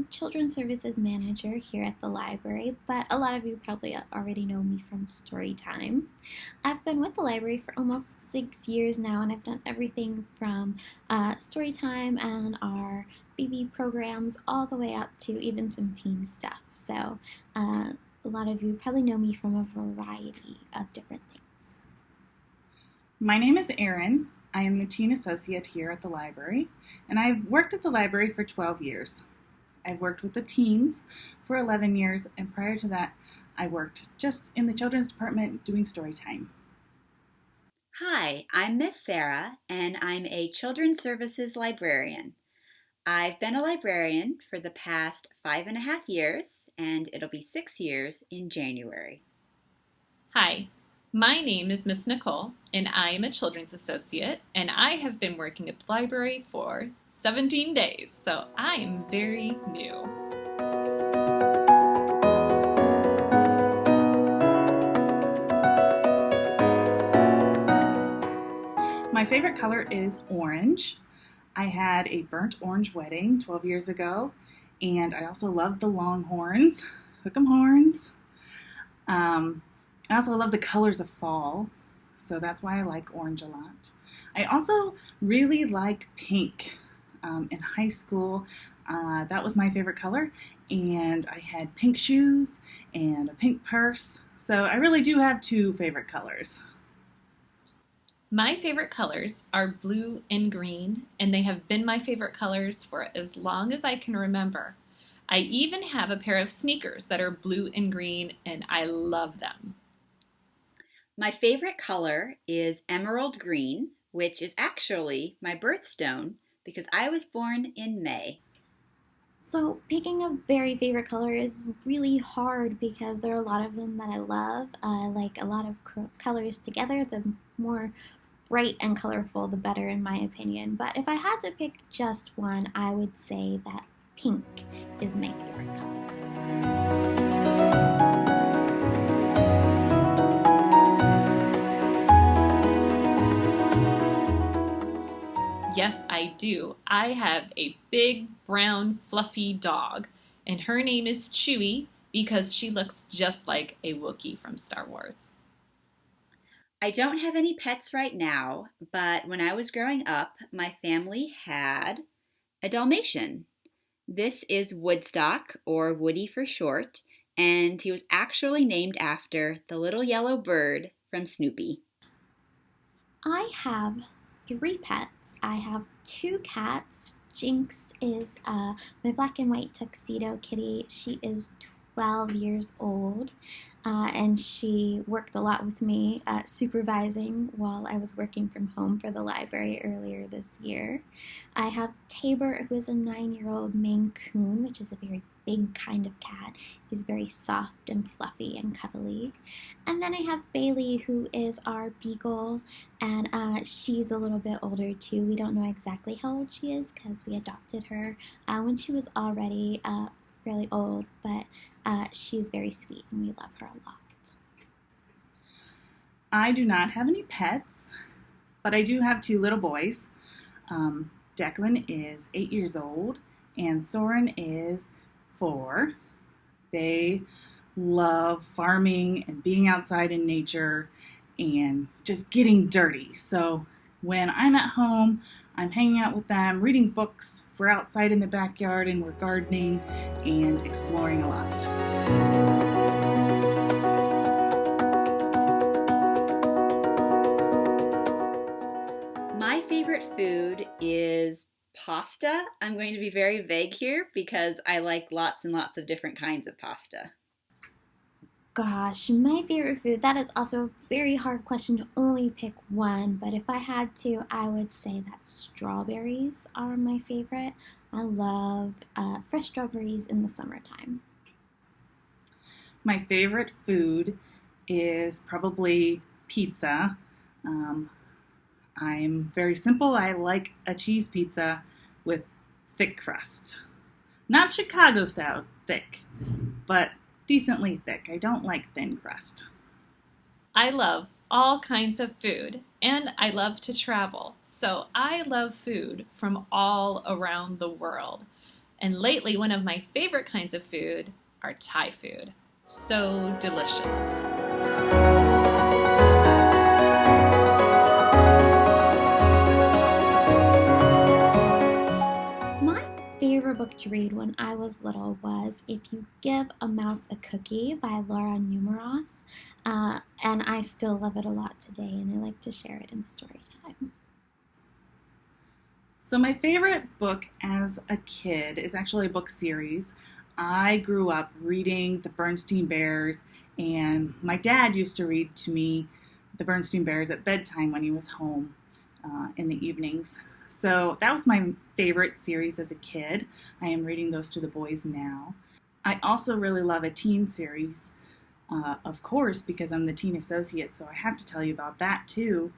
Children's Services Manager here at the library, but a lot of you probably already know me from Storytime. I've been with the library for almost 6 years now, and I've done everything from Storytime and our BB programs all the way up to even some teen stuff. So a lot of you probably know me from a variety of different things. My name is Erin. I am the Teen Associate here at the library, and I've worked at the library for 12 years. I've worked with the teens for 11 years, and prior to that, I worked just in the children's department doing story time. Hi, I'm Miss Sarah, and I'm a Children's Services librarian. I've been a librarian for the past 5.5 years, and it'll be 6 years in January. Hi, my name is Miss Nicole, and I am a Children's Associate, and I have been working at the library for 17 days, so I am very new. My favorite color is orange. I had a burnt orange wedding 12 years ago, and I also love the Longhorns, hook 'em horns. I also love the colors of fall, so that's why I like orange a lot. I also really like pink. In high school, that was my favorite color, and I had pink shoes and a pink purse, so I really do have two favorite colors. My favorite colors are blue and green, and they have been my favorite colors for as long as I can remember. I even have a pair of sneakers that are blue and green, and I love them. My favorite color is emerald green, which is actually my birthstone because I was born in May. So picking a very favorite color is really hard because there are a lot of them that I love. I like a lot of colors together. The more bright and colorful, the better in my opinion. But if I had to pick just one, I would say that pink is my favorite color. Yes, I do. I have a big, brown, fluffy dog, and her name is Chewie because she looks just like a Wookiee from Star Wars. I don't have any pets right now, but when I was growing up, my family had a Dalmatian. This is Woodstock, or Woody for short, and he was actually named after the little yellow bird from Snoopy. I have 3 pets. I have 2 cats. Jinx is my black and white tuxedo kitty. She is 12 years old, and she worked a lot with me supervising while I was working from home for the library earlier this year. I have Tabor, who is a 9-year-old Maine Coon, which is a very big kind of cat. He's very soft and fluffy and cuddly. And then I have Bailey, who is our beagle, and she's a little bit older too. We don't know exactly how old she is because we adopted her when she was already fairly old, but she's very sweet and we love her a lot. I do not have any pets, but I do have 2 little boys. Declan is 8 years old, and Soren is 4. They love farming and being outside in nature and just getting dirty. So when I'm at home, I'm hanging out with them, reading books, we're outside in the backyard and we're gardening and exploring a lot. My favorite food is pasta. I'm going to be very vague here because I like lots and lots of different kinds of pasta. Gosh, my favorite food, that is also a very hard question to only pick one, but if I had to, I would say that strawberries are my favorite. I love fresh strawberries in the summertime. My favorite food is probably pizza. I'm very simple. I like a cheese pizza with thick crust. Not Chicago style thick, but decently thick. I don't like thin crust. I love all kinds of food, and I love to travel. So I love food from all around the world. And lately, one of my favorite kinds of food are Thai food. So delicious. My favorite book to read when I was little was If You Give a Mouse a Cookie by Laura Numeroth. And I still love it a lot today, and I like to share it in story time. So my favorite book as a kid is actually a book series. I grew up reading the Bernstein Bears, and my dad used to read to me the Bernstein Bears at bedtime when he was home in the evenings. So that was my favorite series as a kid. I am reading those to the boys now. I also really love a teen series, of course, because I'm the teen associate, so I have to tell you about that too.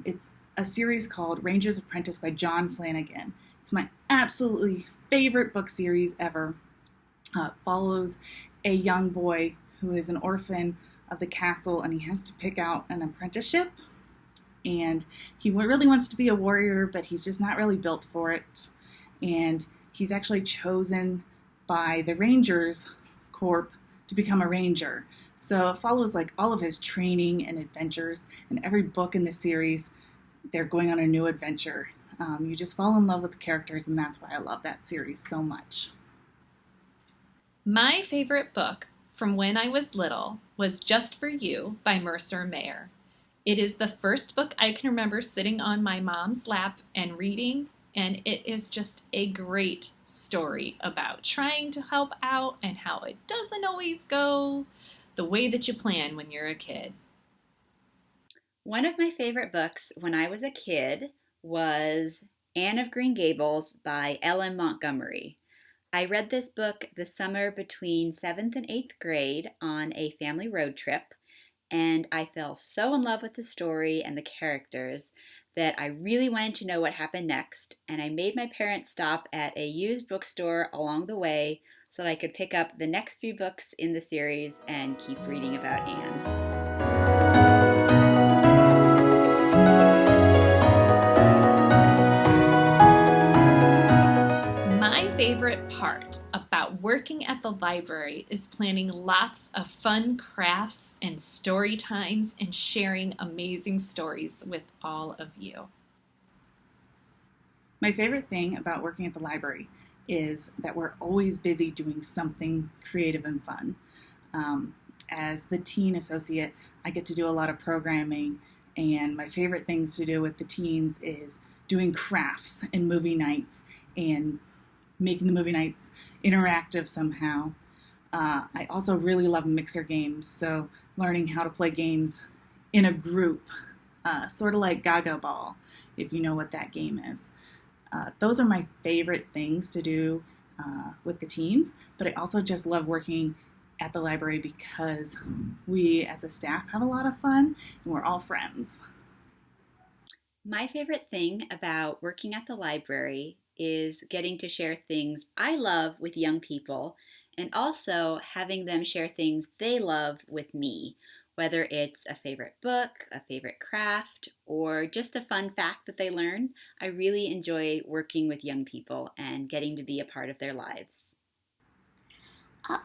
It's a series called Ranger's Apprentice by John Flanagan. It's my absolutely favorite book series ever. Follows a young boy who is an orphan of the castle, and he has to pick out an apprenticeship. And he really wants to be a warrior, but he's just not really built for it. And he's actually chosen by the Rangers Corps to become a ranger. So it follows like all of his training and adventures. And every book in the series, they're going on a new adventure. You just fall in love with the characters, and that's why I love that series so much. My favorite book from when I was little was Just for You by Mercer Mayer. It is the first book I can remember sitting on my mom's lap and reading, and it is just a great story about trying to help out and how it doesn't always go the way that you plan when you're a kid. One of my favorite books when I was a kid was Anne of Green Gables by Ellen Montgomery. I read this book the summer between 7th and 8th grade on a family road trip, and I fell so in love with the story and the characters that I really wanted to know what happened next, and I made my parents stop at a used bookstore along the way so that I could pick up the next few books in the series and keep reading about Anne. My favorite part about working at the library is planning lots of fun crafts and story times and sharing amazing stories with all of you. My favorite thing about working at the library is that we're always busy doing something creative and fun. As the teen associate, I get to do a lot of programming, and my favorite things to do with the teens is doing crafts and movie nights and making the movie nights interactive somehow. I also really love mixer games, so learning how to play games in a group, sort of like Gaga Ball, if you know what that game is. Those are my favorite things to do with the teens, but I also just love working at the library because we as a staff have a lot of fun and we're all friends. My favorite thing about working at the library is getting to share things I love with young people and also having them share things they love with me, whether it's a favorite book, a favorite craft, or just a fun fact that they learn. I really enjoy working with young people and getting to be a part of their lives.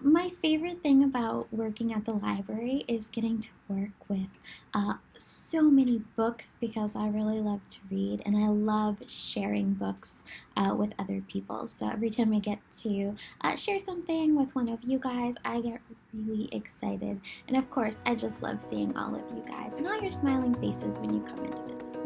My favorite thing about working at the library is getting to work with so many books because I really love to read and I love sharing books with other people. So every time I get to share something with one of you guys, I get really excited. And of course, I just love seeing all of you guys and all your smiling faces when you come in to visit.